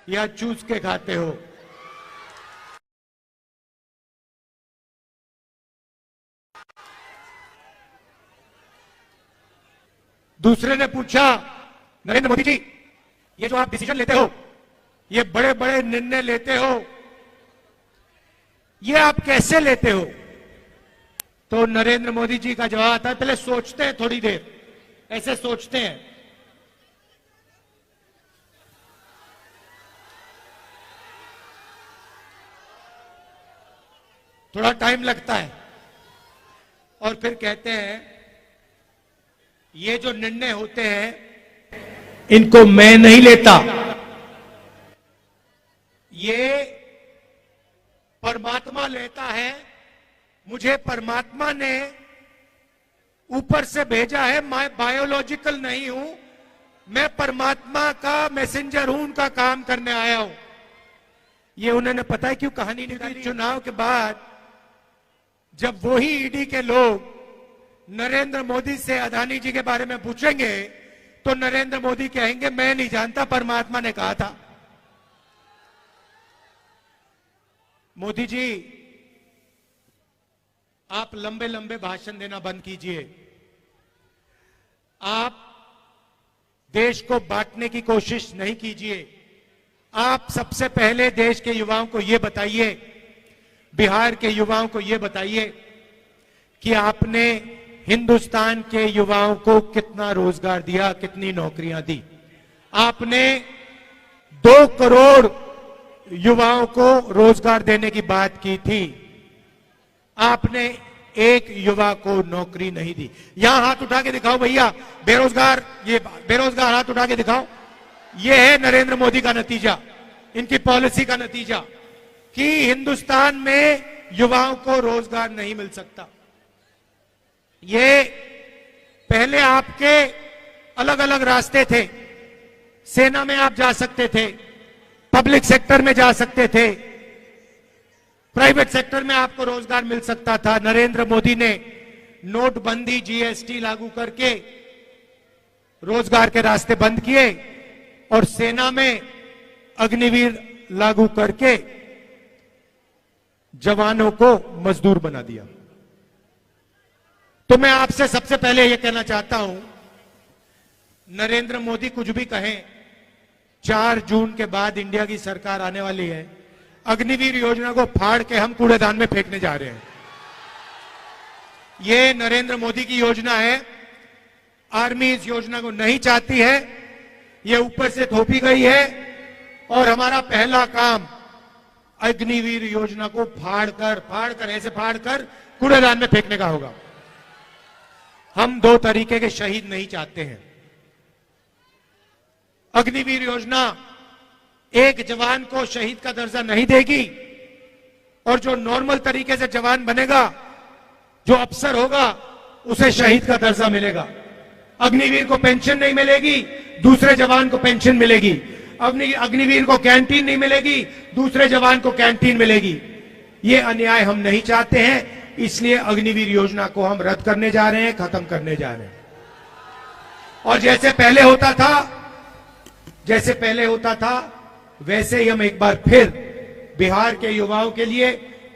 या चूस के खाते हो? दूसरे ने पूछा, नरेंद्र मोदी जी, ये जो आप डिसीजन लेते हो, ये बड़े बड़े निर्णय लेते हो, ये आप कैसे लेते हो? तो नरेंद्र मोदी जी का जवाब आता है, पहले सोचते हैं थोड़ी देर, ऐसे सोचते हैं। थोड़ा टाइम लगता है और फिर कहते हैं, ये जो निर्णय होते हैं इनको मैं नहीं लेता, ये परमात्मा लेता है, मुझे परमात्मा ने ऊपर से भेजा है, मैं बायोलॉजिकल नहीं हूं, मैं परमात्मा का मैसेंजर हूं, उनका काम करने आया हूं। ये उन्होंने पता है क्यों कहानी निकाली? चुनाव के बाद जब वही ईडी के लोग नरेंद्र मोदी से अदानी जी के बारे में पूछेंगे तो नरेंद्र मोदी कहेंगे, मैं नहीं जानता, परमात्मा ने कहा था। मोदी जी, आप लंबे लंबे भाषण देना बंद कीजिए। आप देश को बांटने की कोशिश नहीं कीजिए। आप सबसे पहले देश के युवाओं को यह बताइए, बिहार के युवाओं को यह बताइए कि आपने हिंदुस्तान के युवाओं को कितना रोजगार दिया, कितनी नौकरियां दी। आपने 2 करोड़ युवाओं को रोजगार देने की बात की थी, आपने एक युवा को नौकरी नहीं दी। यहां हाथ उठा के दिखाओ भैया, बेरोजगार, ये बेरोजगार हाथ उठा के दिखाओ। ये है नरेंद्र मोदी का नतीजा, इनकी पॉलिसी का नतीजा कि हिंदुस्तान में युवाओं को रोजगार नहीं मिल सकता। ये पहले आपके अलग अलग रास्ते थे, सेना में आप जा सकते थे, पब्लिक सेक्टर में जा सकते थे, प्राइवेट सेक्टर में आपको रोजगार मिल सकता था। नरेंद्र मोदी ने नोटबंदी, जीएसटी लागू करके रोजगार के रास्ते बंद किए और सेना में अग्निवीर लागू करके जवानों को मजदूर बना दिया। तो मैं आपसे सबसे पहले यह कहना चाहता हूं, नरेंद्र मोदी कुछ भी कहें, 4 जून के बाद इंडिया की सरकार आने वाली है, अग्निवीर योजना को फाड़ के हम कूड़ेदान में फेंकने जा रहे हैं। यह नरेंद्र मोदी की योजना है, आर्मी इस योजना को नहीं चाहती है, यह ऊपर से थोपी गई है और हमारा पहला काम अग्निवीर योजना को ऐसे फाड़ कर कूड़ेदान में फेंकने का होगा। हम 2 तरीके के शहीद नहीं चाहते हैं। अग्निवीर योजना एक जवान को शहीद का दर्जा नहीं देगी और जो नॉर्मल तरीके से जवान बनेगा, जो अफसर होगा, उसे शहीद का दर्जा मिलेगा। अग्निवीर को पेंशन नहीं मिलेगी, दूसरे जवान को पेंशन मिलेगी। अग्निवीर को कैंटीन नहीं मिलेगी, दूसरे जवान को कैंटीन मिलेगी। ये अन्याय हम नहीं चाहते हैं, इसलिए अग्निवीर योजना को हम रद्द करने जा रहे हैं, खत्म करने जा रहे हैं। और जैसे पहले होता था वैसे ही हम एक बार फिर बिहार के युवाओं के लिए,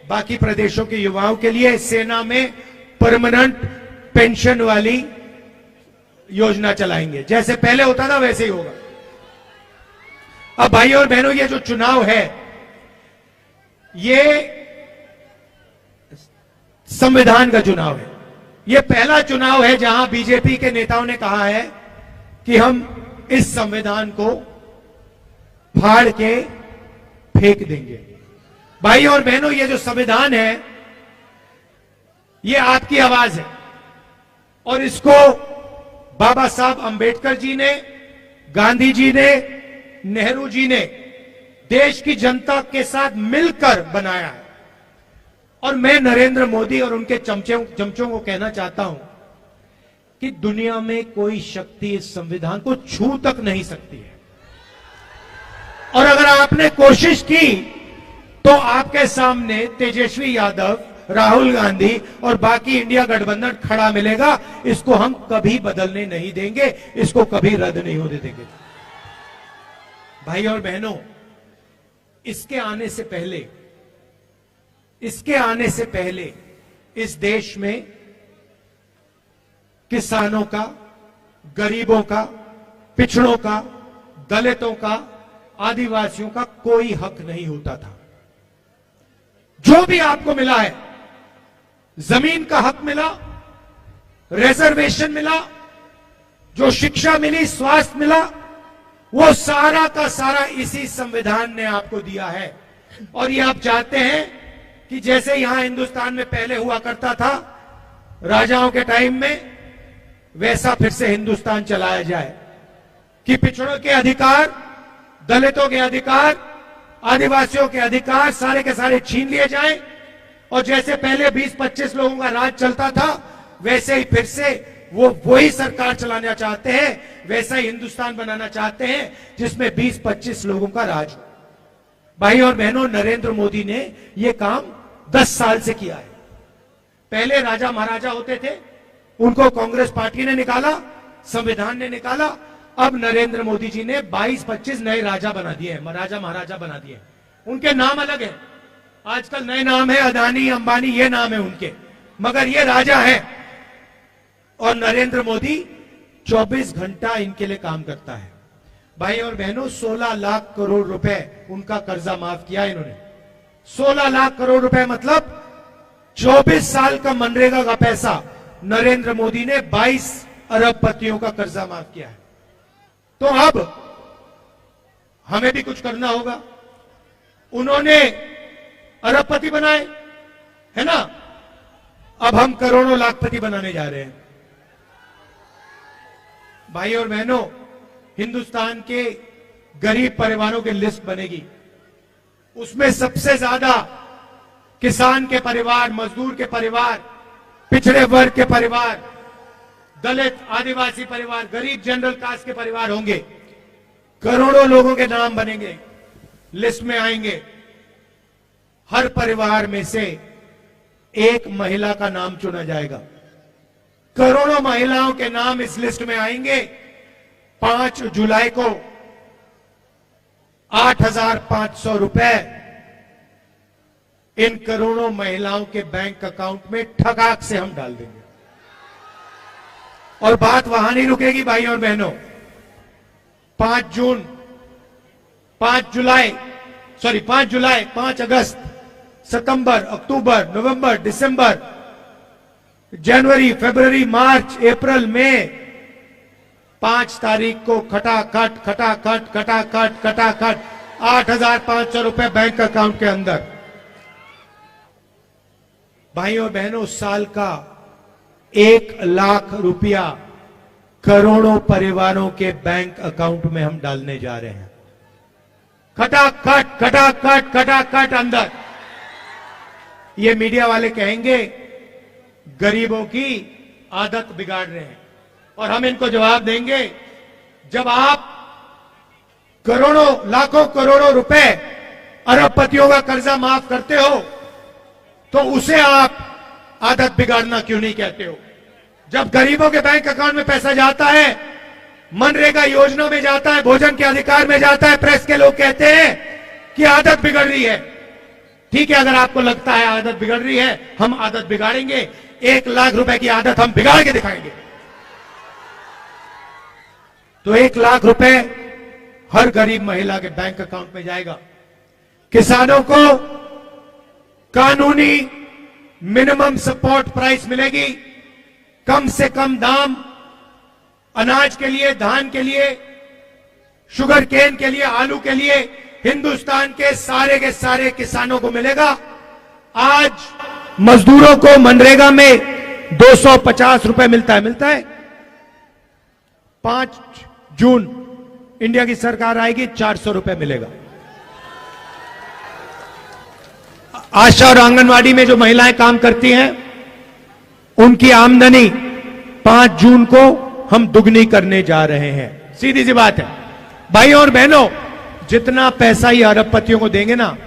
बाकी प्रदेशों के युवाओं के लिए सेना में परमानेंट पेंशन वाली योजना चलाएंगे। जैसे पहले होता था वैसे ही होगा। अब भाइयों और बहनों, ये जो चुनाव है, ये संविधान का चुनाव है। ये पहला चुनाव है जहां बीजेपी के नेताओं ने कहा है कि हम इस संविधान को फाड़ के फेंक देंगे। भाइयों और बहनों, ये जो संविधान है, ये आपकी आवाज है और इसको बाबा साहब अंबेडकर जी ने, गांधी जी ने, नेहरू जी ने देश की जनता के साथ मिलकर बनाया है। और मैं नरेंद्र मोदी और उनके चमचों को कहना चाहता हूं कि दुनिया में कोई शक्ति इस संविधान को छू तक नहीं सकती है। और अगर आपने कोशिश की तो आपके सामने तेजस्वी यादव, राहुल गांधी और बाकी इंडिया गठबंधन खड़ा मिलेगा। इसको हम कभी बदलने नहीं देंगे, इसको कभी रद्द नहीं होने देंगे। भाई और बहनों, इसके आने से पहले इस देश में किसानों का, गरीबों का, पिछड़ों का, दलितों का, आदिवासियों का कोई हक नहीं होता था। जो भी आपको मिला है, जमीन का हक मिला, रिजर्वेशन मिला, जो शिक्षा मिली, स्वास्थ्य मिला, वो सारा का सारा इसी संविधान ने आपको दिया है। और ये आप चाहते हैं कि जैसे यहां हिंदुस्तान में पहले हुआ करता था राजाओं के टाइम में, वैसा फिर से हिंदुस्तान चलाया जाए कि पिछड़ों के अधिकार, दलितों के अधिकार, आदिवासियों के अधिकार सारे के सारे छीन लिए जाएं, और जैसे पहले 20-25 लोगों का राज चलता था, वैसे ही फिर से वही सरकार चलाना चाहते हैं, वैसा ही हिंदुस्तान बनाना चाहते हैं जिसमें 20-25 लोगों का राज हो। भाई और बहनों, नरेंद्र मोदी ने यह काम 10 साल से किया है। पहले राजा महाराजा होते थे, उनको कांग्रेस पार्टी ने निकाला, संविधान ने निकाला। अब नरेंद्र मोदी जी ने 22-25 नए राजा बना दिए हैं, राजा महाराजा बना दिए। उनके नाम अलग है, आजकल नए नाम है, अदानी, अंबानी, ये नाम है उनके, मगर ये राजा है। और नरेंद्र मोदी 24 घंटा इनके लिए काम करता है। भाई और बहनों, 16 लाख करोड़ रुपए उनका कर्जा माफ किया इन्होंने। 16 लाख करोड़ रुपए मतलब 24 साल का मनरेगा का पैसा नरेंद्र मोदी ने 22 अरबपतियों का कर्जा माफ किया है। तो अब हमें भी कुछ करना होगा। उन्होंने अरबपति बनाए, है ना, अब हम करोड़ों लाखपति बनाने जा रहे हैं। भाई और बहनों, हिंदुस्तान के गरीब परिवारों की लिस्ट बनेगी, उसमें सबसे ज्यादा किसान के परिवार, मजदूर के परिवार, पिछड़े वर्ग के परिवार, दलित, आदिवासी परिवार, गरीब जनरल कास्ट के परिवार होंगे। करोड़ों लोगों के नाम बनेंगे, लिस्ट में आएंगे। हर परिवार में से एक महिला का नाम चुना जाएगा। करोड़ों महिलाओं के नाम इस लिस्ट में आएंगे। 5 जुलाई को 8,500 रुपए इन करोड़ों महिलाओं के बैंक अकाउंट में ठगाक से हम डाल देंगे। और बात वहां नहीं रुकेगी भाई और बहनों। 5 जुलाई, 5 अगस्त, सितंबर, अक्टूबर, नवंबर, दिसंबर, जनवरी, फरवरी, मार्च, अप्रैल, मई, 5 तारीख को खटाखट 8,500 रुपए बैंक अकाउंट के अंदर। भाई और बहनों, साल का 1 लाख रुपया करोड़ों परिवारों के बैंक अकाउंट में हम डालने जा रहे हैं। खटाखट अंदर। ये मीडिया वाले कहेंगे गरीबों की आदत बिगाड़ रहे हैं, और हम इनको जवाब देंगे, जब आप करोड़ों, लाखों करोड़ों रुपए अरबपतियों का कर्जा माफ करते हो, तो उसे आप आदत बिगाड़ना क्यों नहीं कहते हो? जब गरीबों के बैंक अकाउंट में पैसा जाता है, मनरेगा योजना में जाता है, भोजन के अधिकार में जाता है, प्रेस के लोग कहते हैं कि आदत बिगड़ रही है। ठीक है, अगर आपको लगता है आदत बिगड़ रही है, हम आदत बिगाड़ेंगे। 1 लाख रुपए की आदत हम बिगाड़ के दिखाएंगे। तो 1 लाख रुपए हर गरीब महिला के बैंक अकाउंट में जाएगा। किसानों को कानूनी मिनिमम सपोर्ट प्राइस मिलेगी, कम से कम दाम अनाज के लिए, धान के लिए, शुगर केन के लिए, आलू के लिए हिंदुस्तान के सारे किसानों को मिलेगा। आज मजदूरों को मनरेगा में 250 रुपए मिलता है। 5 जून इंडिया की सरकार आएगी, 400 रुपए मिलेगा। आशा और आंगनवाड़ी में जो महिलाएं काम करती हैं, उनकी आमदनी 5 जून को हम दुगनी करने जा रहे हैं। सीधी सी बात है भाई और बहनों, जितना पैसा ये अरबपतियों को देंगे ना,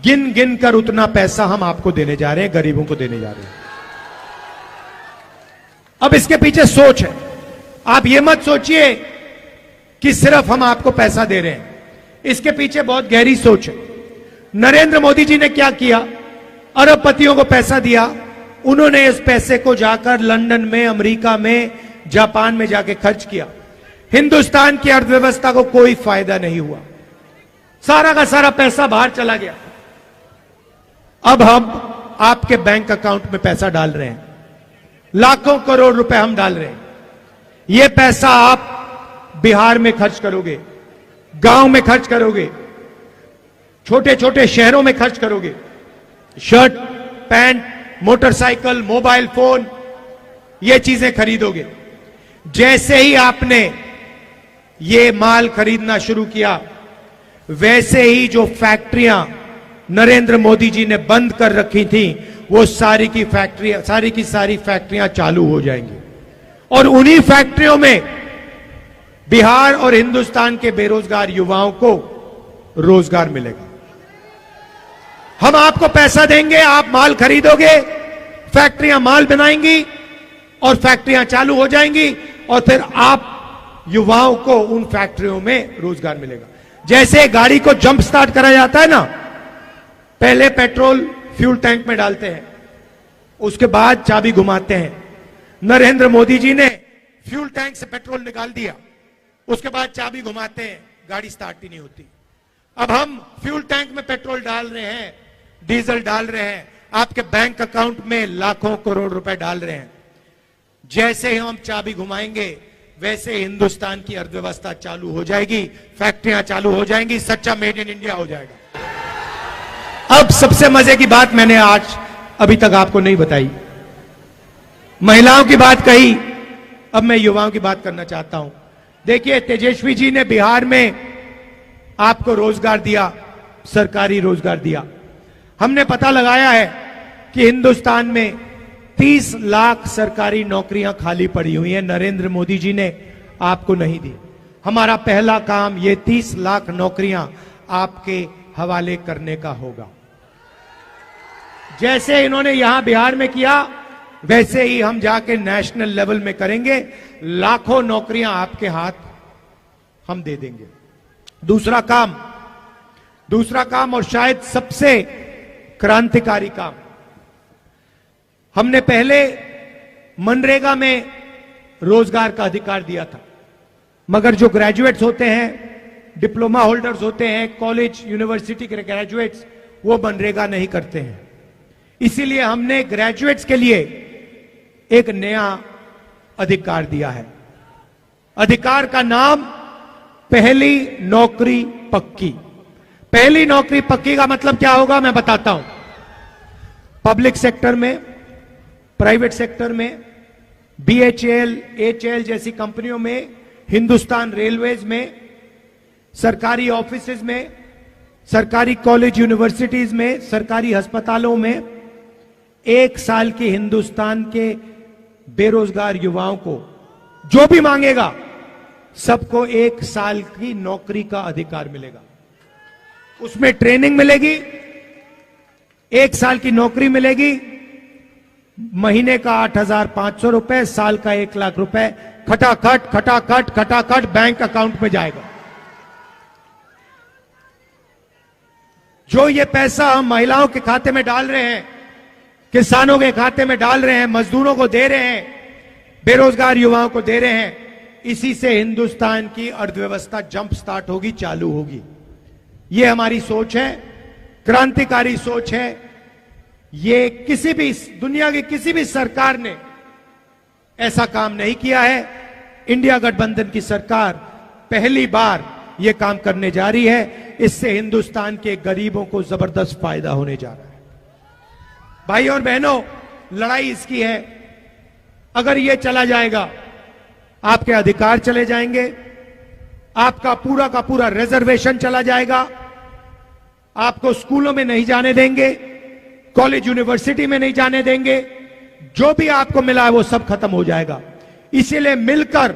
गिन गिन कर उतना पैसा हम आपको देने जा रहे हैं, गरीबों को देने जा रहे हैं। अब इसके पीछे सोच है। आप ये मत सोचिए कि सिर्फ हम आपको पैसा दे रहे हैं, इसके पीछे बहुत गहरी सोच है। नरेंद्र मोदी जी ने क्या किया? अरबपतियों को पैसा दिया, उन्होंने इस पैसे को जाकर लंदन में, अमेरिका में, जापान में जाके खर्च किया। हिंदुस्तान की अर्थव्यवस्था को कोई फायदा नहीं हुआ, सारा का सारा पैसा बाहर चला गया। अब हम आपके बैंक अकाउंट में पैसा डाल रहे हैं, लाखों करोड़ रुपए हम डाल रहे हैं। यह पैसा आप बिहार में खर्च करोगे, गांव में खर्च करोगे, छोटे छोटे शहरों में खर्च करोगे, shirt, pant, motorcycle, mobile phone, ये चीजें खरीदोगे। जैसे ही आपने ये माल खरीदना शुरू किया, वैसे ही जो फैक्ट्रियां नरेंद्र मोदी जी ने बंद कर रखी थी, वो सारी की सारी फैक्ट्रियां चालू हो जाएंगी। और उन्हीं फैक्ट्रियों में बिहार और हिंदुस्तान के बेरोजगार युवाओं को रोजगार मिलेगा। हम आपको पैसा देंगे, आप माल खरीदोगे, फैक्ट्रियां माल बनाएंगी और फैक्ट्रियां चालू हो जाएंगी, और फिर आप युवाओं को उन फैक्ट्रियों में रोजगार मिलेगा। जैसे गाड़ी को जंप स्टार्ट करा जाता है ना, पहले पेट्रोल फ्यूल टैंक में डालते हैं, उसके बाद चाबी घुमाते हैं। नरेंद्र मोदी जी ने फ्यूल टैंक से पेट्रोल निकाल दिया, उसके बाद चाबी घुमाते हैं, गाड़ी स्टार्ट ही नहीं होती। अब हम फ्यूल टैंक में पेट्रोल डाल रहे हैं, डीजल डाल रहे हैं, आपके बैंक अकाउंट में लाखों करोड़ रुपए डाल रहे हैं। जैसे ही हम चाबी घुमाएंगे, वैसे हिंदुस्तान की अर्थव्यवस्था चालू हो जाएगी, फैक्ट्रियां चालू हो जाएंगी, सच्चा मेड इन इंडिया हो जाएगा। अब सबसे मजे की बात मैंने आज अभी तक आपको नहीं बताई। महिलाओं की बात कही, अब मैं युवाओं की बात करना चाहता हूं। देखिए, तेजस्वी जी ने बिहार में आपको रोजगार दिया, सरकारी रोजगार दिया। हमने पता लगाया है कि हिंदुस्तान में 30 लाख सरकारी नौकरियां खाली पड़ी हुई हैं, नरेंद्र मोदी जी ने आपको नहीं दी। हमारा पहला काम ये 30 लाख नौकरियां आपके हवाले करने का होगा। जैसे इन्होंने यहां बिहार में किया, वैसे ही हम जाके नेशनल लेवल में करेंगे। लाखों नौकरियां आपके हाथ हम दे देंगे। दूसरा काम और शायद सबसे क्रांतिकारी काम, हमने पहले मनरेगा में रोजगार का अधिकार दिया था, मगर जो ग्रेजुएट्स होते हैं, डिप्लोमा होल्डर्स होते हैं, कॉलेज यूनिवर्सिटी के ग्रेजुएट्स, वो मनरेगा नहीं करते हैं। इसीलिए हमने ग्रेजुएट्स के लिए एक नया अधिकार दिया है। अधिकार का नाम पहली नौकरी पक्की। पहली नौकरी पक्की का मतलब क्या होगा, मैं बताता हूं। पब्लिक सेक्टर में, प्राइवेट सेक्टर में, बीएचईएल, एचएएल जैसी कंपनियों में, हिंदुस्तान रेलवेज में, सरकारी ऑफिसेज में, सरकारी कॉलेज यूनिवर्सिटीज में, सरकारी अस्पतालों में 1 साल के हिंदुस्तान के बेरोजगार युवाओं को जो भी मांगेगा, सबको 1 साल की नौकरी का अधिकार मिलेगा। उसमें ट्रेनिंग मिलेगी, 1 साल की नौकरी मिलेगी, महीने का 8,500 रुपए, साल का 1 लाख रुपए खटाखट खटाखट खटाखट बैंक अकाउंट में जाएगा। जो ये पैसा हम महिलाओं के खाते में डाल रहे हैं, किसानों के खाते में डाल रहे हैं, मजदूरों को दे रहे हैं, बेरोजगार युवाओं को दे रहे हैं, इसी से हिंदुस्तान की अर्थव्यवस्था जंप स्टार्ट होगी, चालू होगी। ये हमारी सोच है, क्रांतिकारी सोच है। ये किसी भी दुनिया की किसी भी सरकार ने ऐसा काम नहीं किया है। इंडिया गठबंधन की सरकार पहली बार यह काम करने जा रही है। इससे हिंदुस्तान के गरीबों को जबरदस्त फायदा होने जा रहा है। भाई और बहनों, लड़ाई इसकी है। अगर यह चला जाएगा, आपके अधिकार चले जाएंगे, आपका पूरा का पूरा रिजर्वेशन चला जाएगा, आपको स्कूलों में नहीं जाने देंगे, कॉलेज यूनिवर्सिटी में नहीं जाने देंगे, जो भी आपको मिला है वो सब खत्म हो जाएगा। इसीलिए मिलकर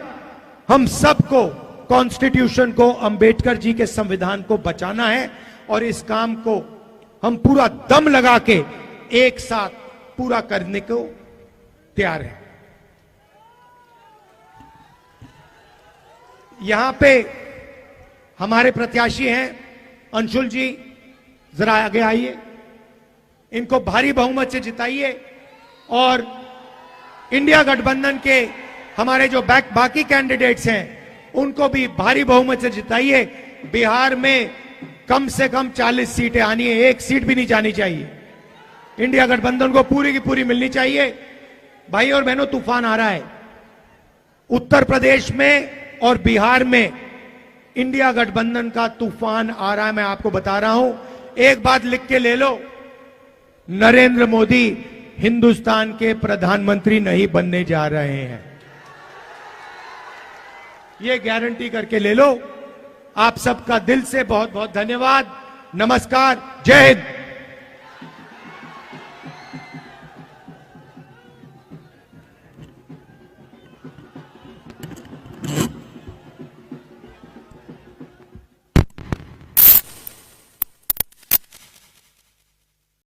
हम सबको कॉन्स्टिट्यूशन को, अंबेडकर जी के संविधान को बचाना है, और इस काम को हम पूरा दम लगा के एक साथ पूरा करने को तैयार है। यहां पे हमारे प्रत्याशी हैं अंशुल जी, जरा आगे आइए, इनको भारी बहुमत से जिताइए और इंडिया गठबंधन के हमारे जो बाकी कैंडिडेट्स हैं उनको भी भारी बहुमत से जिताइए। बिहार में कम से कम 40 सीटें आनी है, एक सीट भी नहीं जानी चाहिए। इंडिया गठबंधन को पूरी की पूरी मिलनी चाहिए। भाई और बहनों, तूफान आ रहा है उत्तर प्रदेश में और बिहार में। इंडिया गठबंधन का तूफान आ रहा है, मैं आपको बता रहा हूं। एक बात लिख के ले लो, नरेंद्र मोदी हिंदुस्तान के प्रधानमंत्री नहीं बनने जा रहे हैं, ये गारंटी करके ले लो। आप सबका दिल से बहुत बहुत धन्यवाद। नमस्कार, जय हिंद।